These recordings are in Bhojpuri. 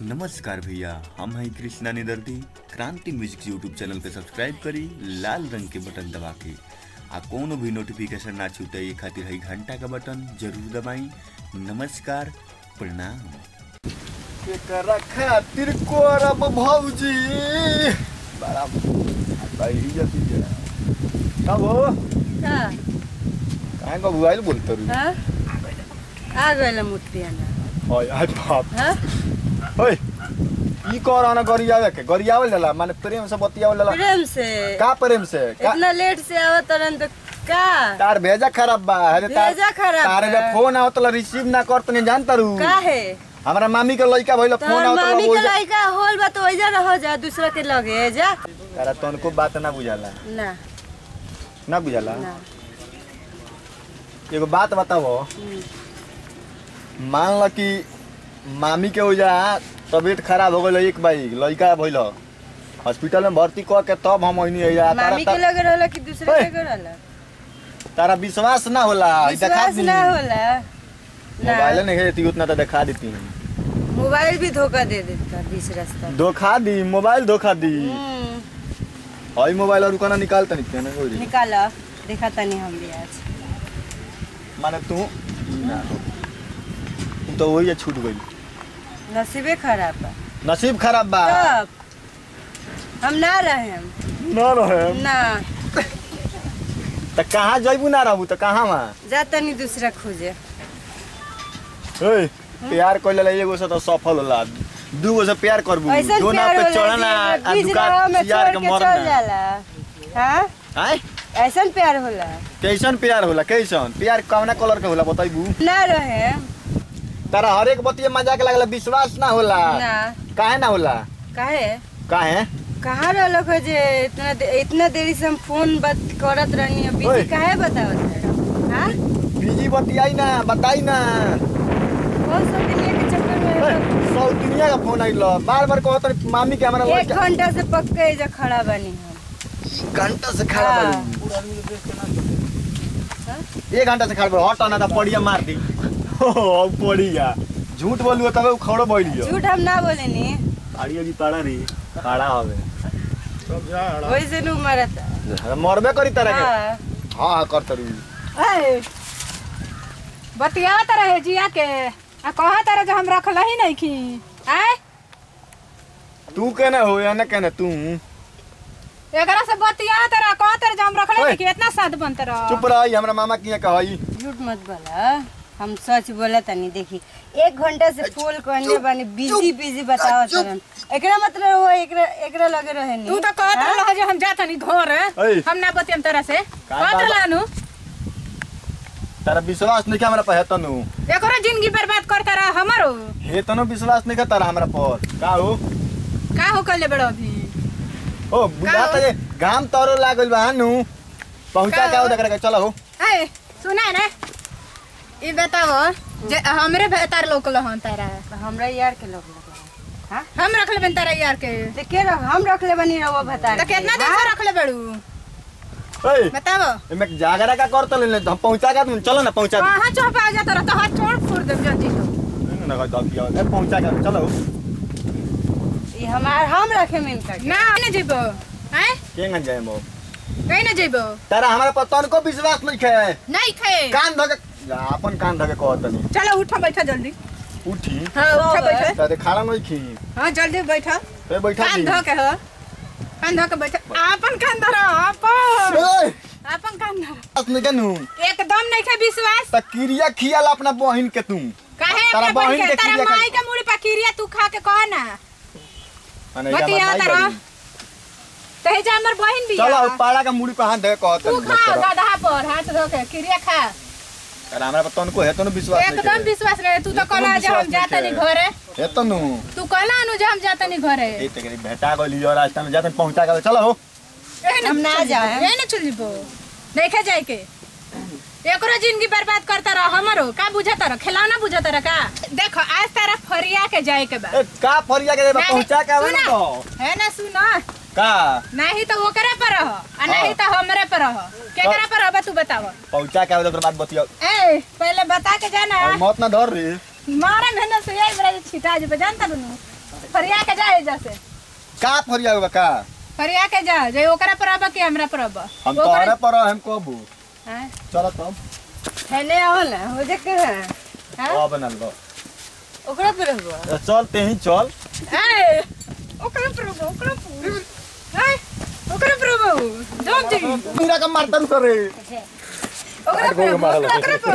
नमस्कार भैया, हम हैं कृष्णा निदर्दी। क्रांति म्यूजिक यूट्यूब चैनल पे सब्सक्राइब करी लाल रंग के बटन दबा के आ कोनो भी नोटिफिकेशन ना छूटे ये खातिर है घंटा का बटन जरूर दबाई। नमस्कार, प्रणाम। केकरा खातिर करब भौजी बड़ा भाई इज्जत का हो का काहे को बुआइल बोलत रू हां आ गइल मुठिया ना ओए आई बाप हां ओए ई कोरोना गरियावे के गरियावल जाला माने प्रेम से बतियावल जाला प्रेम से का प्रेम से का इतना लेट से आवत तरन तो का तार भेजा खराब बा अरे भेजा खराब तारे बा। जब फोन आवत ला रिसीव ना करत नहीं जानत रू का है हमरा मामी के लइका भइल फोन तोर आवत ला मामी बोल के लइका होल बा तो ओइजा रह जा दूसरा के लगे जा तारा तनको बात ना बुझाला ना ना बुझाला ना एगो बात बताओ मान लो कि मामी के हो जा तबीयत खराब हो गई एक बाई लड़का भइल हॉस्पिटल में भर्ती कर के तब हम ओइनी आइला मामी के लगे रहला कि दूसरा के रहला तारा विश्वास ना होला विश्वास ना होला मोबाइल नहीं है ती उतना तो दिखा देती मोबाइल भी धोखा दे देता बीच रास्ता धोखा दी मोबाइल धोखा दी हई मोबाइल और कोना निकालता नहीं ना कोई निकाला देखा तनी हम भी आज माने तू ना तो वही छूट गई नसीबे खराब बा नसीब खराब बा तब हम ना रहे हम ना रहे ना त कहां जइबू ना रहबू त कहां वहां जा तनी दूसरा खोजे ओए प्यार कइले एगो से तो सफल होला दूगो से प्यार करबू ऐसा दो ना पे चढ़ना आ दुकान यार के मरना जाला हां आय ऐसा प्यार होला कैसन प्यार होला कैसन प्यार कौना कलर के होला बताइबू ना रहे तारा हर एक बतिया मजाक लागला विश्वास ना होला ना काहे ना होला काहे काहे कहाँ रहलो हो जे इतना देरी से हम फोन बात करत रहनी बिजी काहे बतावत हां बिजी बतियाई ना बताई ना कौन सा दुनिया के चक्कर में सौ दुनिया का फोन आइल बार-बार कहत मामी के हमरा 1 घंटा से पक्के एजा खड़ा बनी हम घंटा से खड़ा बानी 1 घंटा से खड़ा बानी हट ना त पड़िया मार दी ओ पड़िया झूठ बोलू तबे उ खड़ो बैलियो झूठ हम ना बोलेनी आड़िया जी पाड़ा रे पाड़ा हवे वैसे नु मरता मरबे करी तरह के हां हां कर तरू ए बतियावत रहे जिया के आ कहत रहे जो हम रखल ही नहीं की आय तू केने हो या न केने तू एकरा से बतियावत रहे कहत रहे जो हम रखल नहीं की इतना साथ बनत रह चुप रह हमरा मामा किया कहई झूठ मत बोला हम सच बोला तनी देखी 1 घंटा से फोन करने बानी बिजी बताओ तरन एकरा मतलब वो एकरा लगे रहे नी तू तो कहत रह जो हम जात नहीं घर हम ना बतियम तरह से कहत रहनु तारा विश्वास नहीं के हमरा पे हेतनु एकरा जिंदगी बर्बाद करत रह हमरो हेतनु विश्वास नहीं के तारा हमरा पर का हो कले बड़ो अभी ओ बुझा त गाम तोरो लागल बा नु पहुंचा के ओदकरा के चलो हो ए सुना ना ई बताओ जे हमरे तार लोकल हन तारा हमरा यार के लोग हां हम रखले बन तारा यार के देखे हम रखले बनी रहो बता तो कितना दिन से रखले बड़ू ए बताओ एमे जागरा का करत ले हम पहुंचा के चलो ना पहुंचा कहां चौपा जा तोरा तो हाथ छोड़ फोड़ दे जल्दी ना का दिया ए पहुंचा के चलो ई हमार हम रखे में इनका ना ने जेबो हैं केंगन जाए मो कहीं ना जेबो तारा हमरा पर तनको विश्वास नहीं खे नहीं खे कान धके अपन कान धके कहत नहीं चलो उठो बैठा जल्दी उठी हां उठो बैठा तारे खाना नहीं खी हां जल्दी बैठा ए बैठा कान दी धो के हो कान धो के बैठा अपन कान धरो अपन ओए अपन कान धरो बस नहीं कनु एकदम नहीं खे विश्वास त क्रिया खियाल अपना बहिन के तू काहे तारा अपना बहिन बहिन के के तारा क्रिया माई के मुड़ी पर क्रिया तू खा के कह ना अने बतिया तारा तहे जा हमर बहिन भी चलो पाड़ा का मुड़ी पे हाथ धके कहत तू खा गधा पर हाथ धो के क्रिया खा तारा हमरा पर तनको हेतनु विश्वास नहीं एकदम विश्वास नहीं तू तो कहला जे हम जाते नहीं घरे हेतनु तू कहला नु जे हम जाते नहीं घरे ए तकरी भेटा गली और रास्ता में जाते पहुंचा के चलो हो हम ना जाए ए न चल जीबो देखे जाए के एकरो जिंदगी बर्बाद करता रह हमरो का बुझता रह खिलौना बुझता रह का देखो आज तारा फरिया के जाए के बा ए का फरिया के पहुंचा के आवे ना तो है ना सुनो का नहीं तो ओकरे पर रह आ नहीं तो हमरे पर रह केकरा पर रह तू बताओ पहुंचा के आवे तो बात बतियो ए पहले बता के जाना और मौत ना धर रे मारे मेहनत से यही बड़ा छिटा जे जानता नु फरिया के जाए जैसे का फरिया हुआ का फरिया के जा जे ओकरा पर अब के हमरा पर अब हम तोहरे पर हम कबू हैं चलो तब हेले आओ ना हो जे के हैं आ बनल लो ओकरा पर हो चलते ही चल ए ओकरा पर अब ओकरा पर ए ओकरा पर अब जम जी पूरा का मारतन करे ओकरा पर ओकरा पर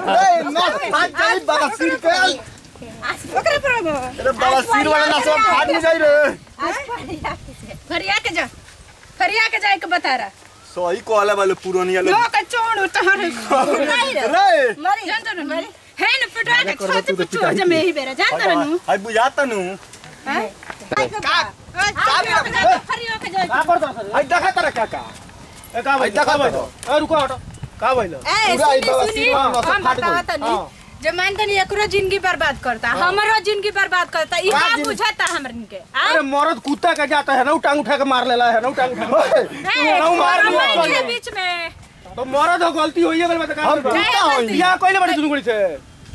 रे ना फाट जाई बासिर के ओकरा पर अब अरे बासिर वाला ना सब फाट नहीं जाई रे फरिया के जाए के बता रहा सही कहले वाले पुरानिया लो का चोड़ उतार नहीं रे रे मरी जान तो मरी है न पिटवा के छत पे चोड़ जमे ही बेरा जान तो नु आई बुझाता नु हैं का फरिया के जाए का करत सर आई देखा तारा काका ए का भाई देखा भाई ए रुको हटो का भइल ए पूरा ई बाबा सुनी सीमा में हम फाट बतावा गई तनी जे मान तनी एकरो जिंदगी बर्बाद करता हमरो जिंदगी बर्बाद करता ई का जिंदगी- बुझाता हमरन के अरे मरद कुत्ता का जाता है ना टांग उठा के मार लेला है ना टांग उठा ए मार मार दिया। के बीच में तो मरद हो गलती होई गेल बता हम का कुत्ता होई बियाह कइले बड़ी सुनु गड़ी से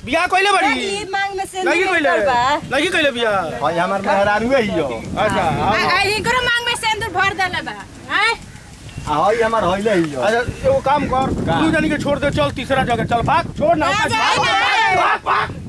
बियाह कइले बड़ी ई मांग में से नहीं कइले नहीं कइले बियाह हां हमर मेहरारू ही हो अच्छा आ इकरो मांग में सिंदूर भर देला बा हैं हां हमर होइले ही हो अच्छा एगो काम कर तू जानी के छोड़ दे चल तीसरा जगह चल भाग छोड़ ना ना, जा, जा। भाग भाग